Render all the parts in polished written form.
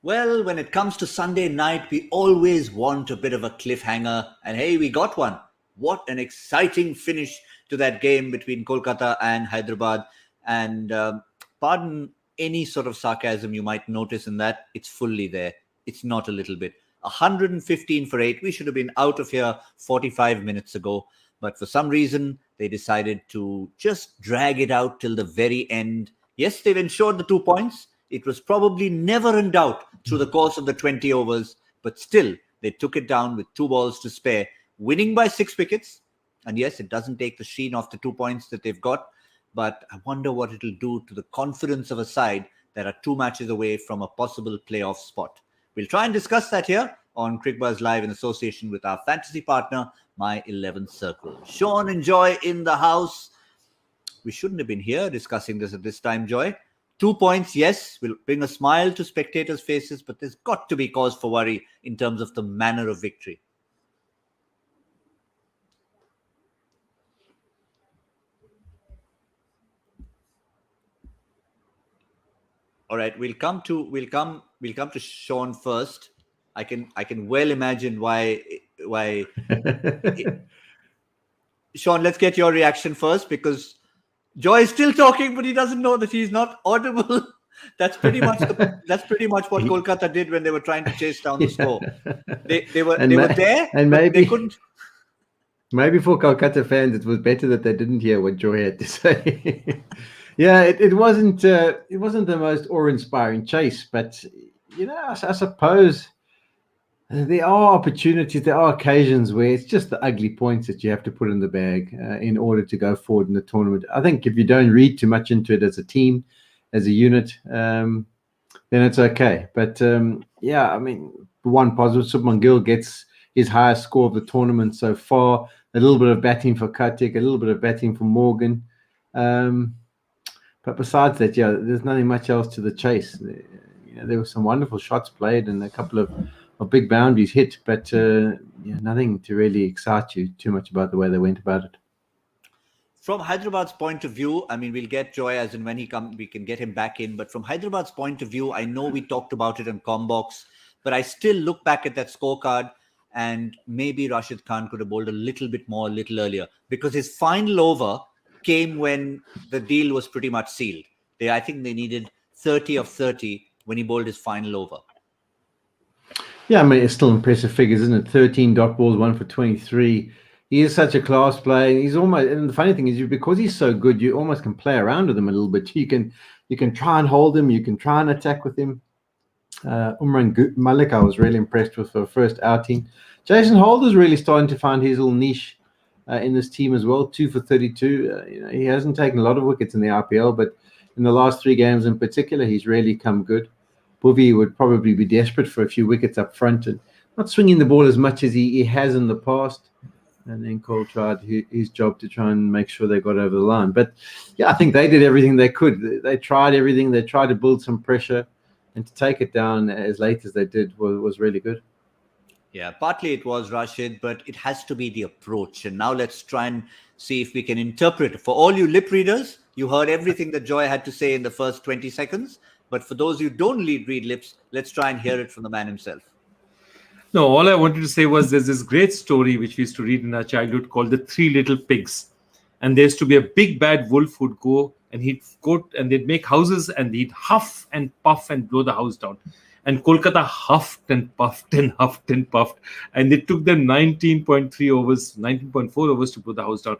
Well, when it comes to Sunday night, we always want a bit of a cliffhanger. And hey, we got one. What an exciting finish to that game between Kolkata and Hyderabad. And pardon any sort of sarcasm you might notice in that, it's fully there. It's not a little bit. 115 for 8. We should have been out of here 45 minutes ago. But for some reason, they decided to just drag it out till the very end. Yes, they've ensured the 2 points. It was probably never in doubt through the course of the 20 overs. But still, they took it down with 2 balls to spare, winning by 6 wickets. And yes, it doesn't take the sheen off the 2 points that they've got. But I wonder what it'll do to the confidence of a side that are 2 matches away from a possible playoff spot. We'll try and discuss that here on Cricbuzz Live in association with our fantasy partner, My 11th Circle. Shaun and Joy in the house. We shouldn't have been here discussing this at this time, Joy. 2 points, yes, will bring a smile to spectators' faces, but there's got to be cause for worry in terms of the manner of victory. All right, we'll come to Shaun first. I can well imagine why. Shaun, let's get your reaction first, because Joy is still talking, but he doesn't know that he's not audible. That's pretty much what Kolkata did when they were trying to chase down the score. They were there, and maybe they couldn't. Maybe for Kolkata fans, it was better that they didn't hear what Joy had to say. Yeah, it wasn't the most awe-inspiring chase, but I suppose there are opportunities, there are occasions where it's just the ugly points that you have to put in the bag in order to go forward in the tournament. I think if you don't read too much into it as a team, as a unit, then it's okay. But one positive, Shubman Gill gets his highest score of the tournament so far. A little bit of batting for Kartik, a little bit of batting for Morgan. But besides that, there's nothing much else to the chase. There were some wonderful shots played and a couple of big boundaries hit, but nothing to really excite you too much about the way they went about it. From Hyderabad's point of view, I mean, we'll get Joy as and when he comes, we can get him back in. But from Hyderabad's point of view, I know we talked about it on Combox, but I still look back at that scorecard and maybe Rashid Khan could have bowled a little bit more, a little earlier, because his final over came when the deal was pretty much sealed. I think they needed 30 of 30 when he bowled his final over. Yeah, I mean, it's still impressive figures, isn't it? 13 dot balls, 1 for 23. He is such a class player. He's almost, and the funny thing is, because he's so good, you almost can play around with him a little bit. You can try and hold him. You can try and attack with him. Umran Malik, I was really impressed with for first outing. Jason Holder's really starting to find his little niche in this team as well. 2 for 32. He hasn't taken a lot of wickets in the IPL, but in the last 3 games in particular, he's really come good. Bhuvi would probably be desperate for a few wickets up front and not swinging the ball as much as he has in the past. And then Cole tried his job to try and make sure they got over the line. But yeah, I think they did everything they could. They tried everything. They tried to build some pressure, and to take it down as late as they did was really good. Yeah, partly it was Rashid, but it has to be the approach. And now let's try and see if we can interpret. For all you lip readers, you heard everything that Joy had to say in the first 20 seconds. But for those who don't read lips, let's try and hear it from the man himself. No, all I wanted to say was there's this great story which we used to read in our childhood called The Three Little Pigs. And there used to be a big bad wolf who'd go and he'd go and they'd make houses and he'd huff and puff and blow the house down. And Kolkata huffed and puffed and huffed and puffed. And it took them 19.4 overs to blow the house down.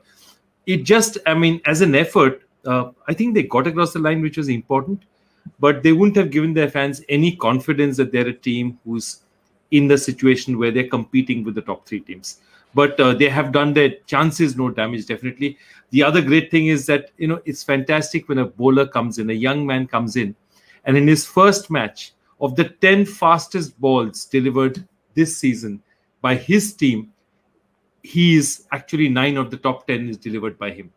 It just, I mean, as an effort, I think they got across the line, which was important. But they wouldn't have given their fans any confidence that they're a team who's in the situation where they're competing with the top 3 teams. But they have done their chances, no damage, definitely. The other great thing is that, it's fantastic when a bowler comes in, a young man comes in, and in his first match, of the 10 fastest balls delivered this season by his team, he is actually 9 of the top 10 is delivered by him.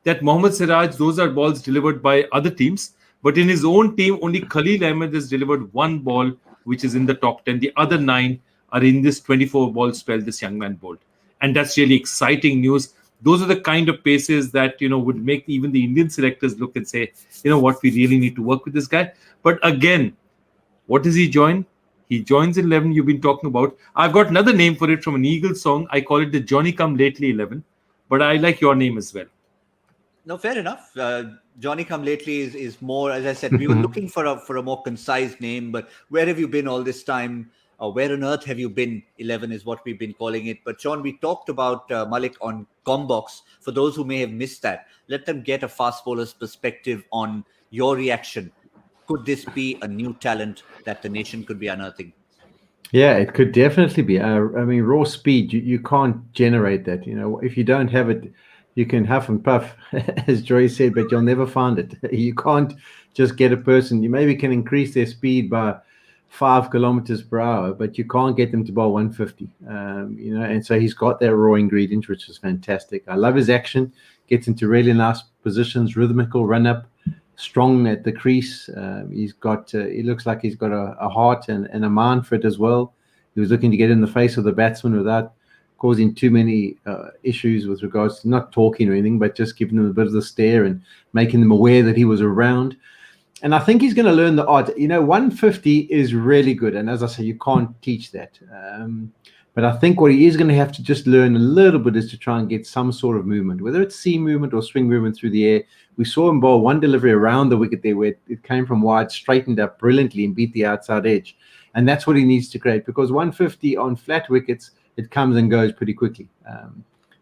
That Mohammad Siraj, those are balls delivered by other teams. But in his own team, only Khalil Ahmed has delivered 1 ball, which is in the top 10. The other 9 are in this 24-ball spell this young man bowled. And that's really exciting news. Those are the kind of paces that, would make even the Indian selectors look and say, what, we really need to work with this guy. But again, what does he join? He joins in 11 you've been talking about. I've got another name for it from an Eagles song. I call it the Johnny Come Lately 11. But I like your name as well. No, fair enough. Johnny Come Lately is more, as I said, we were looking for a more concise name, but where have you been all this time? Where on earth have you been? 11 is what we've been calling it. But Shaun, we talked about Malik on Combox. For those who may have missed that, let them get a fast bowler's perspective on your reaction. Could this be a new talent that the nation could be unearthing? Yeah, it could definitely be. I mean, raw speed, you can't generate that. If you don't have it, you can huff and puff, as Joy said, but you'll never find it. You can't just get a person. You maybe can increase their speed by 5 kilometers per hour, but you can't get them to bowl 150. And so he's got that raw ingredient, which is fantastic. I love his action, gets into really nice positions, rhythmical run up, strong at the crease. He looks like he's got a heart and a mind for it as well. He was looking to get in the face of the batsman without causing too many issues with regards to not talking or anything, but just giving them a bit of the stare and making them aware that he was around. And I think he's going to learn the art. 150 is really good. And as I say, you can't teach that. But I think what he is going to have to just learn a little bit is to try and get some sort of movement, whether it's seam movement or swing movement through the air. We saw him bowl one delivery around the wicket there where it came from wide, straightened up brilliantly and beat the outside edge. And that's what he needs to create, because 150 on flat wickets, it comes and goes pretty quickly.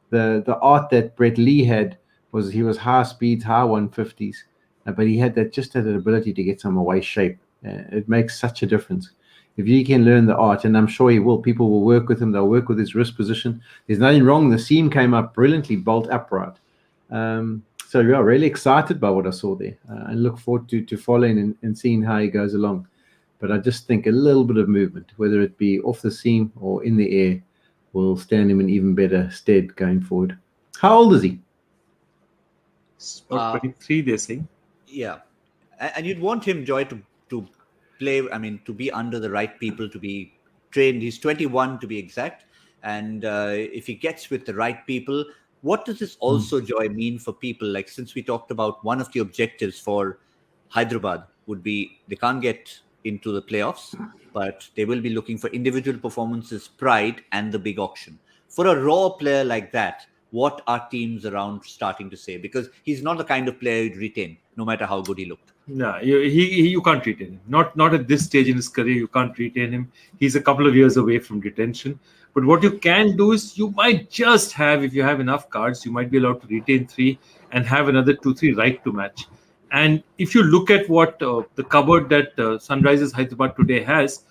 The art that Brett Lee had was he was high speeds, high 150s, but he had that ability to get some away shape. It makes such a difference. If he can learn the art, and I'm sure he will, people will work with him. They'll work with his wrist position. There's nothing wrong. The seam came up brilliantly, bolt upright. So yeah, really excited by what I saw there, and look forward to following and seeing how he goes along. But I just think a little bit of movement, whether it be off the seam or in the air, will stand him in even better stead going forward. How old is he? About 23, they're saying. Yeah. And you'd want him, Joy, to play, to be under the right people, to be trained. He's 21 to be exact. And if he gets with the right people, what does this also, Joy, mean for people? Like, since we talked about one of the objectives for Hyderabad would be they can't get into the playoffs, but they will be looking for individual performances, pride, and the big auction. For a raw player like that, what are teams around starting to say? Because he's not the kind of player you'd retain, no matter how good he looked. No, you can't retain him. Not at this stage in his career. You can't retain him. He's a couple of years away from detention. But what you can do is you might just have, if you have enough cards, you might be allowed to retain 3 and have another 2-3 right to match. And if you look at what the cupboard that Sunrisers Hyderabad today has,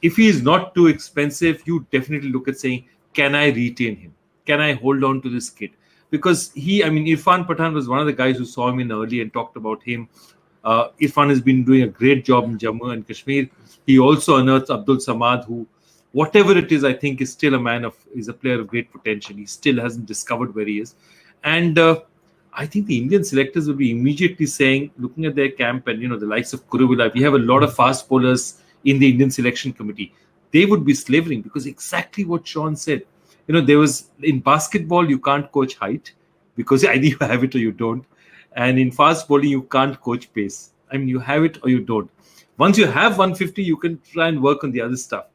if he is not too expensive, you definitely look at saying, can I retain him? Can I hold on to this kid? Because Irfan Pathan was one of the guys who saw him in early and talked about him. Irfan has been doing a great job in Jammu and Kashmir. He also unearthed Abdul Samad, who, whatever it is, I think is still is a player of great potential. He still hasn't discovered where he is. And I think the Indian selectors will be immediately saying, looking at their camp and, the likes of Kuruvilla, we have a lot of fast bowlers in the Indian selection committee. They would be slavering because exactly what Shaun said. There was, in basketball, you can't coach height because either you have it or you don't. And in fast bowling, you can't coach pace. You have it or you don't. Once you have 150, you can try and work on the other stuff.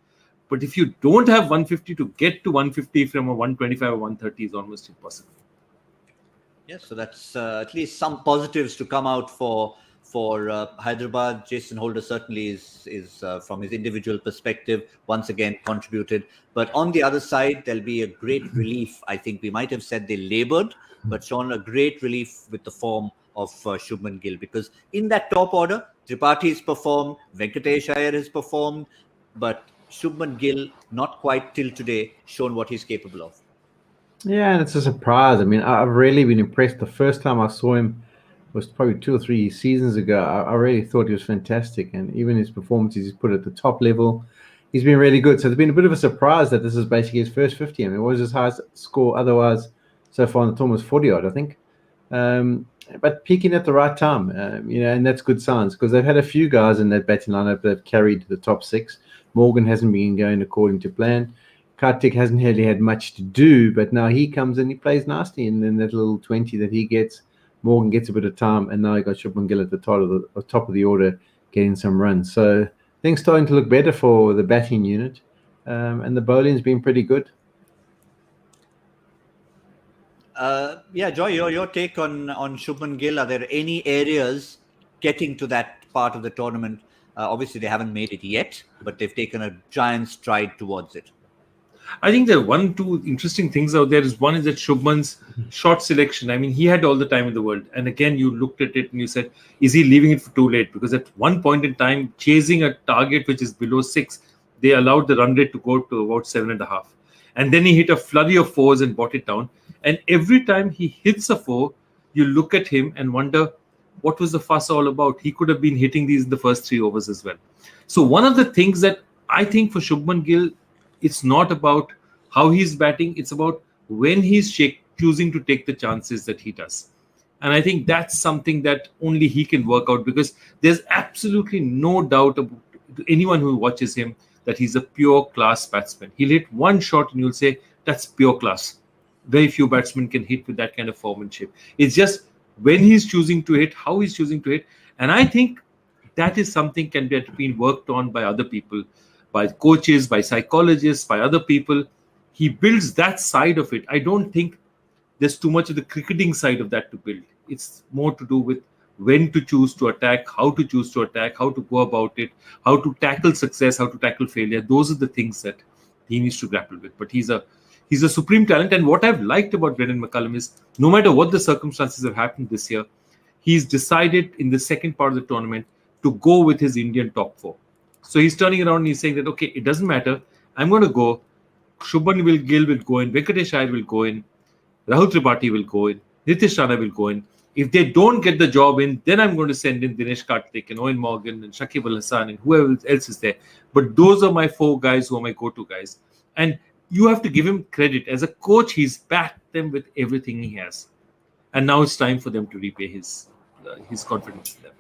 But if you don't have 150, to get to 150 from a 125 or 130 is almost impossible. Yes, so that's at least some positives to come out for Hyderabad. Jason Holder certainly is from his individual perspective, once again contributed. But on the other side, there'll be a great relief. I think we might have said they labored, but Shaun, a great relief with the form of Shubman Gill, because in that top order, Tripathi has performed, Venkatesh Iyer has performed, but Shubman Gill, not quite till today, shown what he's capable of. Yeah, and it's a surprise. I've really been impressed. The first time I saw him was probably 2 or 3 seasons ago. I really thought he was fantastic. And even his performances he's put at the top level, he's been really good. So it's been a bit of a surprise that this is basically his first 50. It was his highest score otherwise so far in the tournament, 40-odd, I think. But peaking at the right time, and that's good signs because they've had a few guys in that batting lineup that have carried the top 6. Morgan hasn't been going according to plan. Kartik hasn't really had much to do, but now he comes and he plays nicely. And then that little 20 that he gets, Morgan gets a bit of time, and now he got Shubman Gill at the top of the order getting some runs. So things starting to look better for the batting unit, and the bowling's been pretty good. Joy, your take on Shubman Gill. Are there any areas getting to that part of the tournament? Obviously, they haven't made it yet, but they've taken a giant stride towards it. I think there are two interesting things out there. One is that Shubman's shot selection. I mean, he had all the time in the world. And again, you looked at it and you said, is he leaving it for too late? Because at one point in time, chasing a target which is below 6, they allowed the run rate to go to about 7.5. And then he hit a flurry of 4s and brought it down. And every time he hits a 4, you look at him and wonder, what was the fuss all about? He could have been hitting these in the first 3 overs as well. So one of the things that I think for Shubman Gill, it's not about how he's batting. It's about when he's choosing to take the chances that he does. And I think that's something that only he can work out, because there's absolutely no doubt about anyone who watches him that he's a pure class batsman. He'll hit one shot and you'll say, that's pure class. Very few batsmen can hit with that kind of foremanship. It's just when he's choosing to hit, how he's choosing to hit. And I think that is something can be worked on by other people, by coaches, by psychologists, by other people. He builds that side of it. I don't think there's too much of the cricketing side of that to build. It's more to do with when to choose to attack, how to choose to attack, how to go about it, how to tackle success, how to tackle failure. Those are the things that he needs to grapple with. But he's a supreme talent. And what I've liked about Brendan McCullum is, no matter what the circumstances have happened this year, he's decided in the second part of the tournament to go with his Indian top 4. So he's turning around and he's saying that, okay, it doesn't matter. I'm going to go. Shubman Gill will go in. Venkatesh Iyer will go in. Rahul Tripathi will go in. Nitish Rana will go in. If they don't get the job in, then I'm going to send in Dinesh Karthik and Owen Morgan and Shakib Al Hasan and whoever else is there. But those are my 4 guys who are my go-to guys. And you have to give him credit. As a coach, he's backed them with everything he has. And now it's time for them to repay his confidence in them.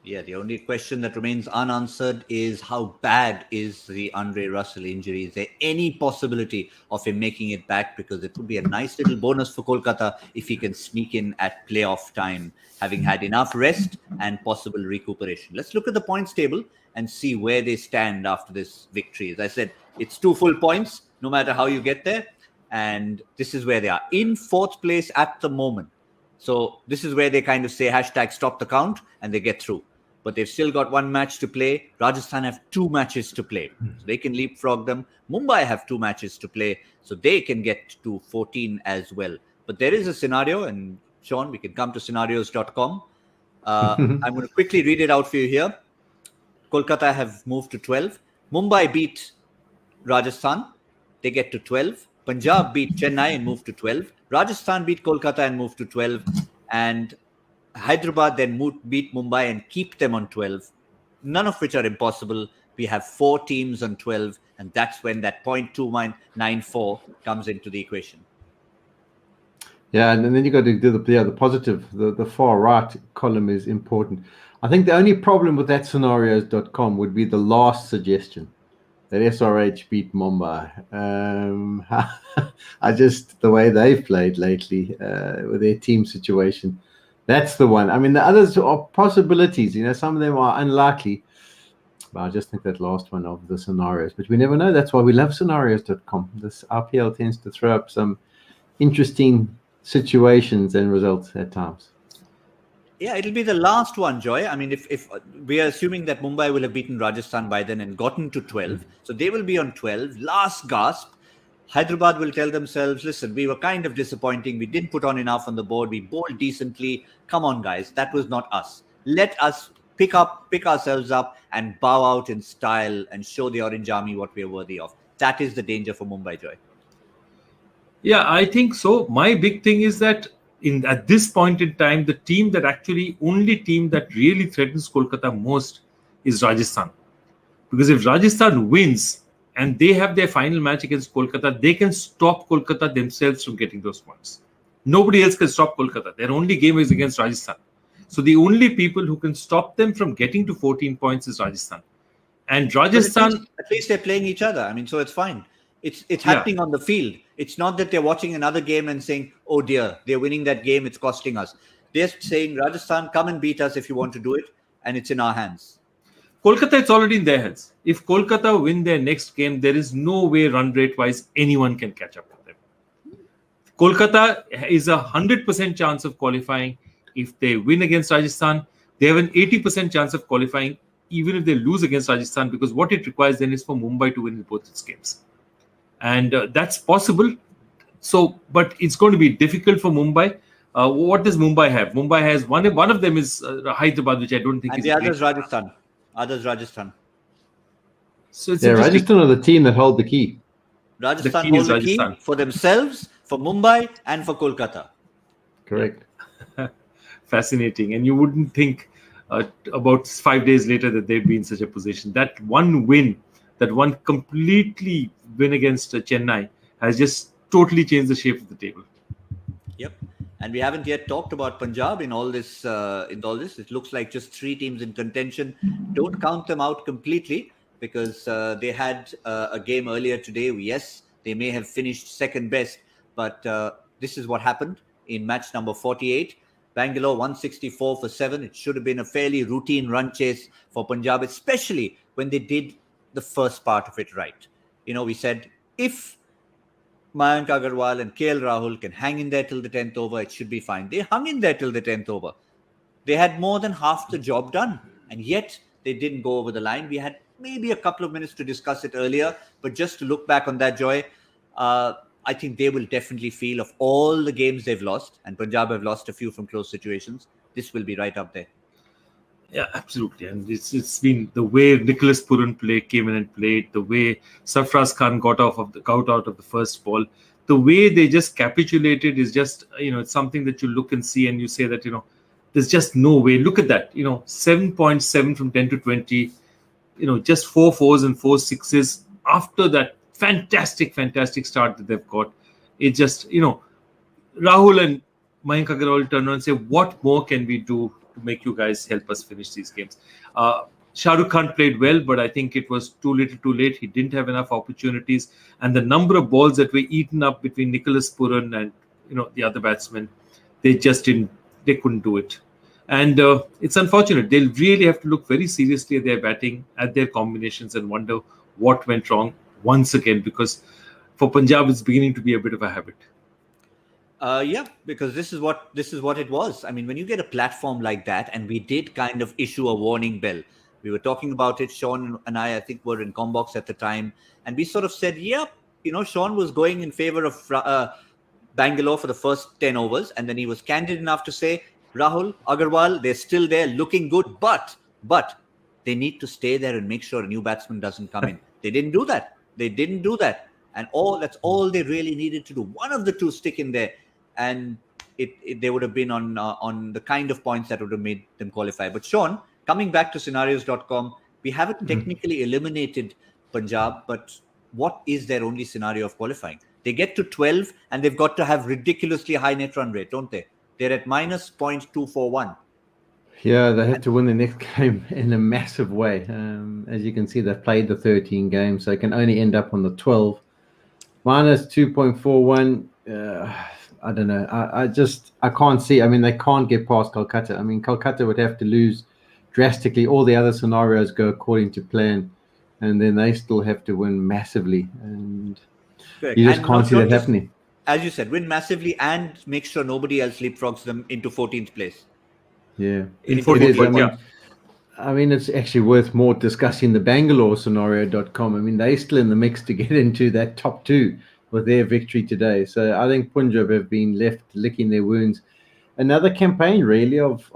Yeah, the only question that remains unanswered is how bad is the Andre Russell injury? Is there any possibility of him making it back? Because it would be a nice little bonus for Kolkata if he can sneak in at playoff time, having had enough rest and possible recuperation. Let's look at the points table and see where they stand after this victory. As I said, it's 2 full points, no matter how you get there. And this is where they are, in 4th place at the moment. So this is where they kind of say #stop the count and they get through. But they've still got 1 match to play. Rajasthan have 2 matches to play. So they can leapfrog them. Mumbai have 2 matches to play. So they can get to 14 as well. But there is a scenario, and Shaun, we can come to scenarios.com. I'm going to quickly read it out for you here. Kolkata have moved to 12. Mumbai beat Rajasthan. They get to 12. Punjab beat Chennai and moved to 12. Rajasthan beat Kolkata and moved to 12. And Hyderabad then beat Mumbai and keep them on 12, none of which are impossible. We have 4 teams on 12, and that's when that 0.294 comes into the equation. Yeah, and then you got to do the positive. The far right column is important. I think the only problem with that scenarios.com would be the last suggestion, that SRH beat Mumbai. The way they've played lately with their team situation. That's the one. I mean, the others are possibilities. Some of them are unlikely. But I just think that last one of the scenarios. But we never know. That's why we love scenarios.com. This RPL tends to throw up some interesting situations and results at times. Yeah, it'll be the last one, Joy. I mean, if we are assuming that Mumbai will have beaten Rajasthan by then and gotten to 12. So they will be on 12. Last gasp. Hyderabad will tell themselves, listen, we were kind of disappointing. We didn't put on enough on the board. We bowled decently. Come on, guys. That was not us. Let us pick ourselves up and bow out in style and show the Orange Army what we are worthy of. That is the danger for Mumbai, Joy. Yeah, I think so. My big thing is that at this point in time, the only team that really threatens Kolkata most is Rajasthan. Because if Rajasthan wins, and they have their final match against Kolkata, they can stop Kolkata themselves from getting those points. Nobody else can stop Kolkata. Their only game is against Rajasthan. So the only people who can stop them from getting to 14 points is Rajasthan. And Rajasthan... At least they're playing each other. I mean, so it's fine. It's happening on the field. It's not that they're watching another game and saying, oh dear, they're winning that game, it's costing us. They're saying, Rajasthan, come and beat us if you want to do it, and it's in our hands. Kolkata, it's already in their heads. If Kolkata win their next game, there is no way run rate wise anyone can catch up with them. Kolkata is 100% chance of qualifying. If they win against Rajasthan, they have an 80% chance of qualifying, even if they lose against Rajasthan, because what it requires then is for Mumbai to win both its games. And that's possible. So, but it's going to be difficult for Mumbai. What does Mumbai have? Mumbai has one of them is Hyderabad, which I don't think and is the other is Rajasthan. Others Rajasthan. So it's Rajasthan are the team that hold the key. Rajasthan key hold is the key Rajasthan. for themselves, for Mumbai, and for Kolkata. Correct. Fascinating. And you wouldn't think about 5 days later that they'd be in such a position. That one win, that one completely win against Chennai has just totally changed the shape of the table. Yep. And we haven't yet talked about Punjab in all this. It looks like just 3 teams in contention. Don't count them out completely, because they had a game earlier today. Yes, they may have finished second best, but this is what happened in match number 48. Bangalore 164 for 7. It should have been a fairly routine run chase for Punjab, especially when they did the first part of it right. We said if Mayank Agarwal and KL Rahul can hang in there till the 10th over, it should be fine. They hung in there till the 10th over. They had more than half the job done, and yet they didn't go over the line. We had maybe a couple of minutes to discuss it earlier, but just to look back on that, Joy, I think they will definitely feel, of all the games they've lost, and Punjab have lost a few from close situations, this will be right up there. Yeah, absolutely. And it's been the way Nicholas Puran came in and played, the way Sarfraz Khan got out of the first ball, the way they just capitulated is just, it's something that you look and see and you say that, there's just no way. Look at that, 7.7 from 10 to 20, just 4 fours and 4 sixes after that fantastic start that they've got. It just, Rahul and Mayank Agarwal turn around and say, what more can we do to make you guys help us finish these games? Shah Rukh Khan played well, but I think it was too little too late. He didn't have enough opportunities. And the number of balls that were eaten up between Nicholas Puran and, the other batsmen, they couldn't do it. And it's unfortunate. They'll really have to look very seriously at their batting, at their combinations, and wonder what went wrong once again, because for Punjab, it's beginning to be a bit of a habit. Yeah, because this is what it was. I mean, when you get a platform like that, and we did kind of issue a warning bell. We were talking about it, Shaun and I think, were in Combox at the time, and we sort of said, Shaun was going in favor of Bangalore for the first 10 overs, and then he was candid enough to say, Rahul, Agarwal, they're still there, looking good, but they need to stay there and make sure a new batsman doesn't come in. They didn't do that. And that's all they really needed to do. One of the two stick in there, and they would have been on the kind of points that would have made them qualify. But Shaun, coming back to scenarios.com, we haven't technically eliminated Punjab, but what is their only scenario of qualifying? They get to 12 and they've got to have ridiculously high net run rate, don't they? They're at minus 0.241. Yeah, they have to win the next game in a massive way. As you can see, they've played the 13 games, so they can only end up on the 12. Minus 2.41. I don't know. I can't see. I mean, they can't get past Kolkata. I mean, Kolkata would have to lose drastically. All the other scenarios go according to plan, and then they still have to win massively. And correct. You just can't see that happening. As you said, win massively and make sure nobody else leapfrogs them into 14th place. Yeah. In 14th, I mean, it's actually worth more discussing the Bangalore scenario.com. I mean, they're still in the mix to get into that top 2 with their victory today. So I think Punjab have been left licking their wounds. Another campaign, really, of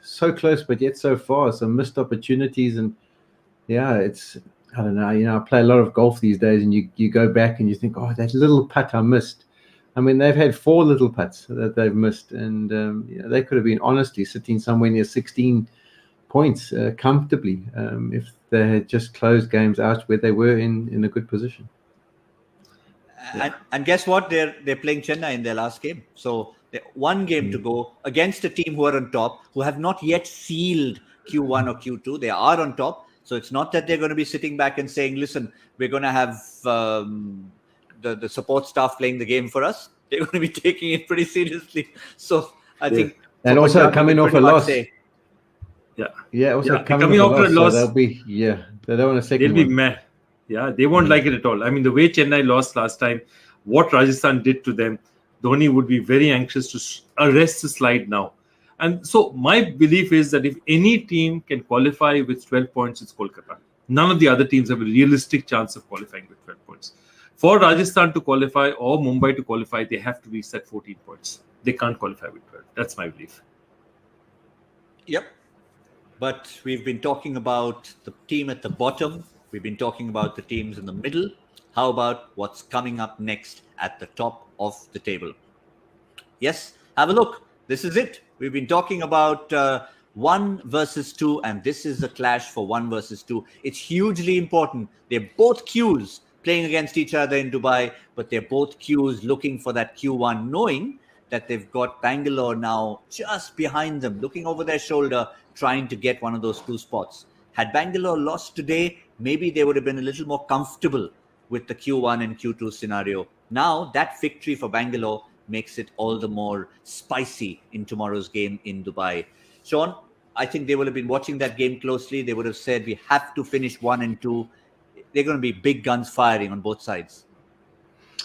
so close but yet so far. Some missed opportunities. And yeah, I don't know. I play a lot of golf these days, and you go back and you think, oh, that little putt I missed. I mean, they've had 4 little putts that they've missed, and they could have been honestly sitting somewhere near 16 points comfortably if they had just closed games out where they were in a good position. And guess what? They're playing Chennai in their last game. So one game to go against a team who are on top, who have not yet sealed Q1 or Q2. They are on top. So it's not that they're going to be sitting back and saying, listen, we're going to have the support staff playing the game for us. They're going to be taking it pretty seriously. So I think... And also coming off a loss. Yeah, also Yeah, coming off after a so loss. they'll be they don't want a second They'll be one. mad. Yeah, they won't like it at all. I mean, the way Chennai lost last time, what Rajasthan did to them, Dhoni would be very anxious to arrest the slide now. And so my belief is that if any team can qualify with 12 points, it's Kolkata. None of the other teams have a realistic chance of qualifying with 12 points. For Rajasthan to qualify or Mumbai to qualify, they have to reach that 14 points. They can't qualify with 12. That's my belief. Yep. But we've been talking about the team at the bottom. We've been talking about the teams in the middle. How about what's coming up next at the top of the table? Yes, have a look. This is it. We've been talking about 1 versus 2, and this is a clash for 1 versus 2. It's hugely important. They're both Qs playing against each other in Dubai, but they're both Qs looking for that Q1, knowing that they've got Bangalore now just behind them, looking over their shoulder, trying to get one of those 2 spots. Had Bangalore lost today, maybe they would have been a little more comfortable with the Q1 and Q2 scenario. Now, that victory for Bangalore makes it all the more spicy in tomorrow's game in Dubai. Shaun, I think they would have been watching that game closely. They would have said, we have to finish 1 and 2. They're going to be big guns firing on both sides.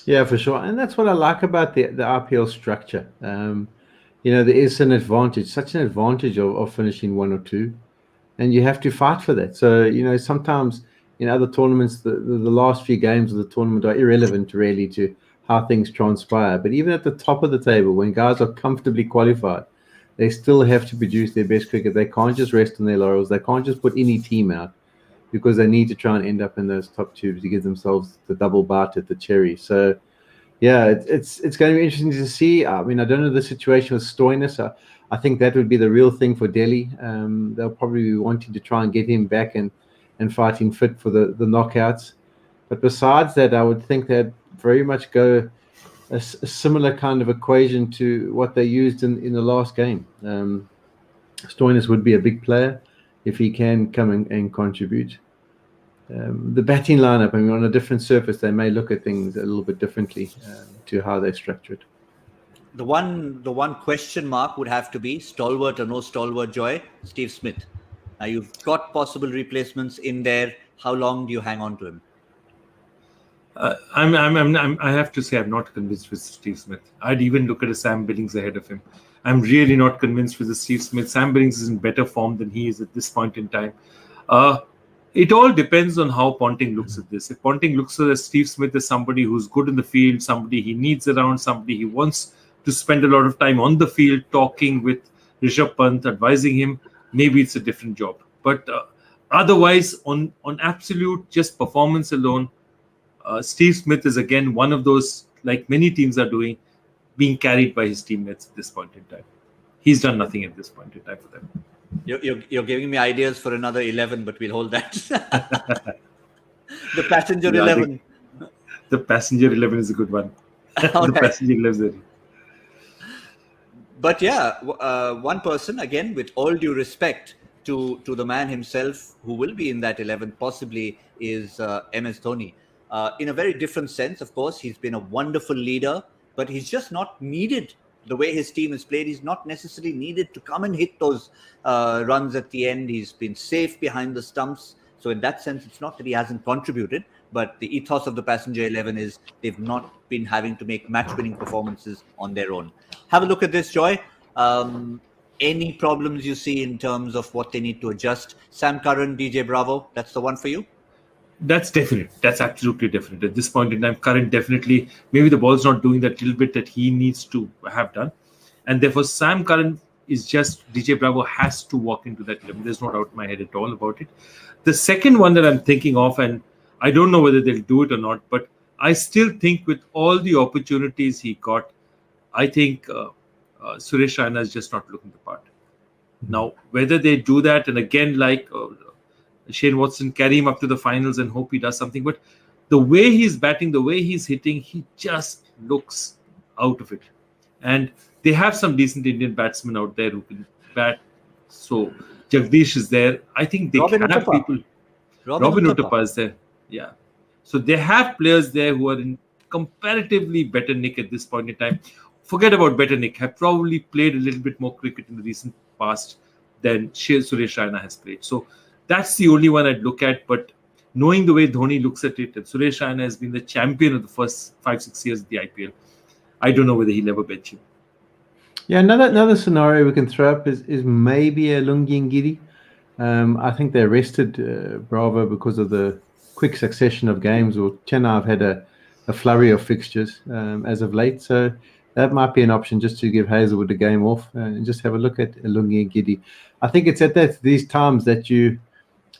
Yeah, for sure. And that's what I like about the RPL structure. There is an advantage, such an advantage of finishing 1 or 2. And you have to fight for that. So, sometimes in other tournaments, the last few games of the tournament are irrelevant really to how things transpire. But even at the top of the table, when guys are comfortably qualified, they still have to produce their best cricket. They can't just rest on their laurels. They can't just put any team out, because they need to try and end up in those top 2 to give themselves the double bite at the cherry. So, yeah, it's going to be interesting to see. I mean, I don't know the situation with Stoinis. I think that would be the real thing for Delhi. They'll probably be wanting to try and get him back and fighting fit for the knockouts. But besides that, I would think they'd very much go a similar kind of equation to what they used in the last game. Stoinis would be a big player if he can come and contribute. The batting lineup, I mean, on a different surface, they may look at things a little bit differently to how they structure it. The one question mark would have to be, stalwart or no stalwart, Joy, Steve Smith. Now, you've got possible replacements in there. How long do you hang on to him? I have to say, I'm not convinced with Steve Smith. I'd even look at a Sam Billings ahead of him. I'm really not convinced with the Steve Smith. Sam Billings is in better form than he is at this point in time. It all depends on how Ponting looks at this. If Ponting looks at Steve Smith as somebody who's good in the field, somebody he needs around, somebody he wants to spend a lot of time on the field talking with Rishabh Pant, advising him, maybe it's a different job. But otherwise, on absolute just performance alone, Steve Smith is again one of those, like many teams are doing, being carried by his teammates at this point in time. He's done nothing at this point in time for them. You're giving me ideas for another 11, but we'll hold that. The passenger 11. The passenger 11 is a good one. The passenger 11. But yeah, one person, again, with all due respect to the man himself, who will be in that 11 possibly, is MS Dhoni. In a very different sense, of course, he's been a wonderful leader, but he's just not needed. The way his team has played, he's not necessarily needed to come and hit those runs at the end. He's been safe behind the stumps. So in that sense, it's not that he hasn't contributed, but the ethos of the passenger 11 is they've not been having to make match-winning performances on their own. Have a look at this, Joy. Any problems you see in terms of what they need to adjust? Sam Curran, DJ Bravo, that's the one for you? That's definite. That's absolutely definite. At this point in time, Curran definitely, maybe the ball's not doing that little bit that he needs to have done. And therefore, Sam Curran is just, DJ Bravo has to walk into that 11. There's no doubt in my head at all about it. The second one that I'm thinking of, and I don't know whether they'll do it or not, but I still think with all the opportunities he got, I think Suresh Raina is just not looking the part. Now, whether they do that, and again, like Shane Watson, carry him up to the finals and hope he does something. But the way he's batting, the way he's hitting, he just looks out of it. And they have some decent Indian batsmen out there who can bat. So Jagdish is there. I think they Robin have Uthappa. people. Robin Uthappa is there. Yeah. So they have players there who are in comparatively better nick at this point in time. Forget about better nick. Have probably played a little bit more cricket in the recent past. than Suresh Raina has played. So that's the only one I'd look at. But knowing the way Dhoni looks at it, and Suresh Raina has been the champion of the first 5-6 years of the IPL, I don't know whether he'll ever bench him. Yeah, another scenario we can throw up is maybe a Lungi Ngidi. I think they rested Bravo because of the quick succession of games, or Chennai have had a flurry of fixtures as of late. So that might be an option just to give Hazelwood the game off and just have a look at Lungi Ngidi. I think it's at these times that you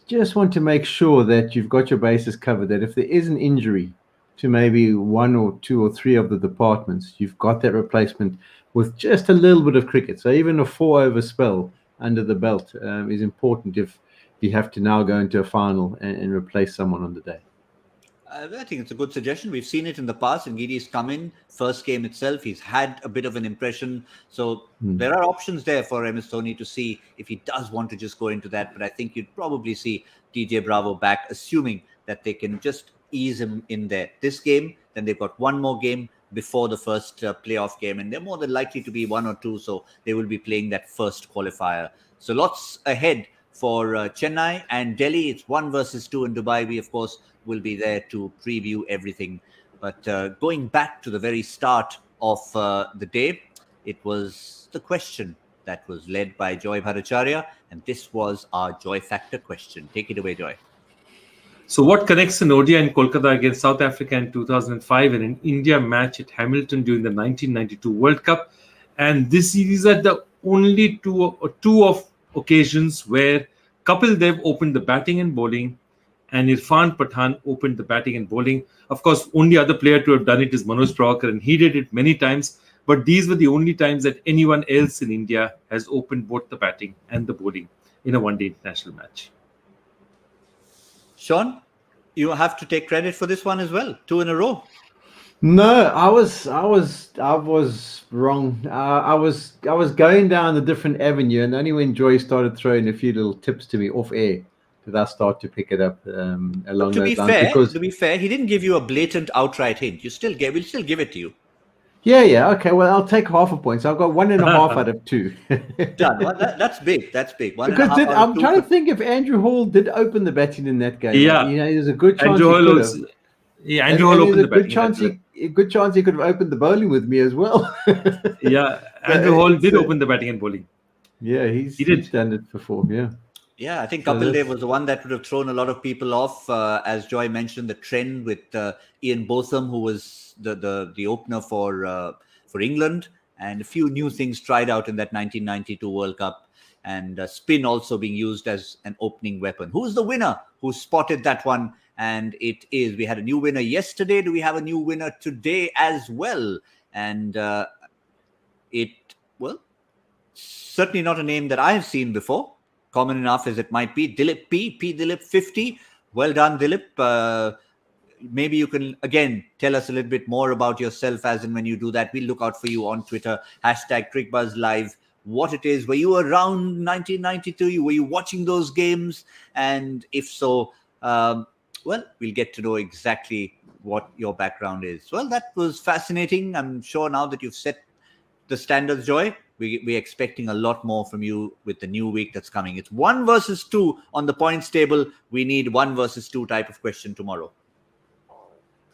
just want to make sure that you've got your bases covered, that if there is an injury to maybe one or two or three of the departments, you've got that replacement with just a little bit of cricket. So even a 4-over spell under the belt is important if you have to now go into a final and replace someone on the day. I think it's a good suggestion. We've seen it in the past. And Gidi's come in, first game itself, he's had a bit of an impression. So there are options there for MS Dhoni to see if he does want to just go into that. But I think you'd probably see DJ Bravo back, assuming that they can just ease him in there. This game, then they've got one more game before the first playoff game. And they're more than likely to be 1 or 2. So they will be playing that first qualifier. So lots ahead for Chennai and Delhi. It's 1 versus 2 in Dubai. We, of course, will be there to preview everything. But going back to the very start of the day, it was the question that was led by Joy Bhattacharya, and this was our Joy Factor question. Take it away, Joy. So what connects an ODI in Kolkata against South Africa in 2005 and an India match at Hamilton during the 1992 World Cup? And these are the only two of occasions where Kapil Dev opened the batting and bowling, and Irfan Pathan opened the batting and bowling. Of course, only other player to have done it is Manoj Pravakar, and he did it many times. But these were the only times that anyone else in India has opened both the batting and the bowling in a one-day international match. Shaun, you have to take credit for this one as well. 2 in a row. No, I was wrong. I was going down a different avenue, and only when Joy started throwing a few little tips to me off air did I start to pick it up along those lines. To be fair, he didn't give you a blatant outright hint. We'll still give it to you. Yeah. Okay. Well, I'll take half a point. So I've got 1.5 out of 2. Done. Well, that's big. That's big. Because I'm trying to think if Andrew Hall did open the batting in that game. Yeah. There's a good chance Andrew he could Hall have. Yeah, Andrew Hall opened the batting. A good chance he could have opened the bowling with me as well. Yeah, Andrew Hall did open the batting and bowling. Yeah, he's done it before. Yeah. Yeah, I think Kapil Dev was the one that would have thrown a lot of people off. As Joy mentioned, the trend with Ian Botham, who was the opener for England, and a few new things tried out in that 1992 World Cup, and spin also being used as an opening weapon. Who's the winner? Who spotted that one? And it is, we had a new winner yesterday. Do we have a new winner today as well? And certainly not a name that I have seen before. Common enough as it might be. Dilip P. Dilip 50. Well done, Dilip. Maybe you can, again, tell us a little bit more about yourself as and when you do that. We'll look out for you on Twitter. #Cricbuzz Live. What it is. Were you around 1992? Were you watching those games? And if so, well, we'll get to know exactly what your background is. Well, that was fascinating. I'm sure now that you've set the standards, Joy, we're expecting a lot more from you with the new week that's coming. It's 1 versus 2 on the points table. We need 1 versus 2 type of question tomorrow.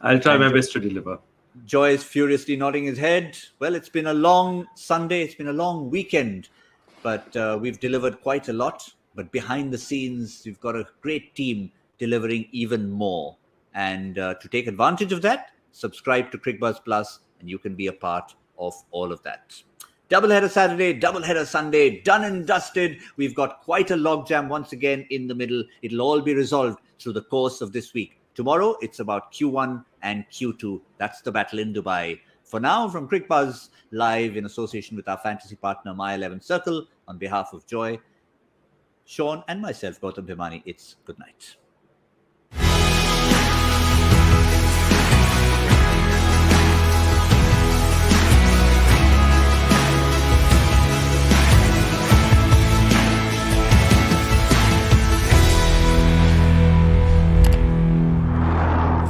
I'll try my best to deliver. Joy is furiously nodding his head. Well, it's been a long Sunday. It's been a long weekend, but we've delivered quite a lot. But behind the scenes, we've got a great team delivering even more. And to take advantage of that, subscribe to Cricbuzz Plus, and you can be a part of all of that. Doubleheader Saturday, doubleheader Sunday, done and dusted. We've got quite a logjam once again in the middle. It'll all be resolved through the course of this week. Tomorrow, it's about Q1 and Q2. That's the battle in Dubai. For now, from Cricbuzz Live in association with our fantasy partner, My 11 Circle, on behalf of Joy, Shaun, and myself, Gautam Bhimani, it's good night.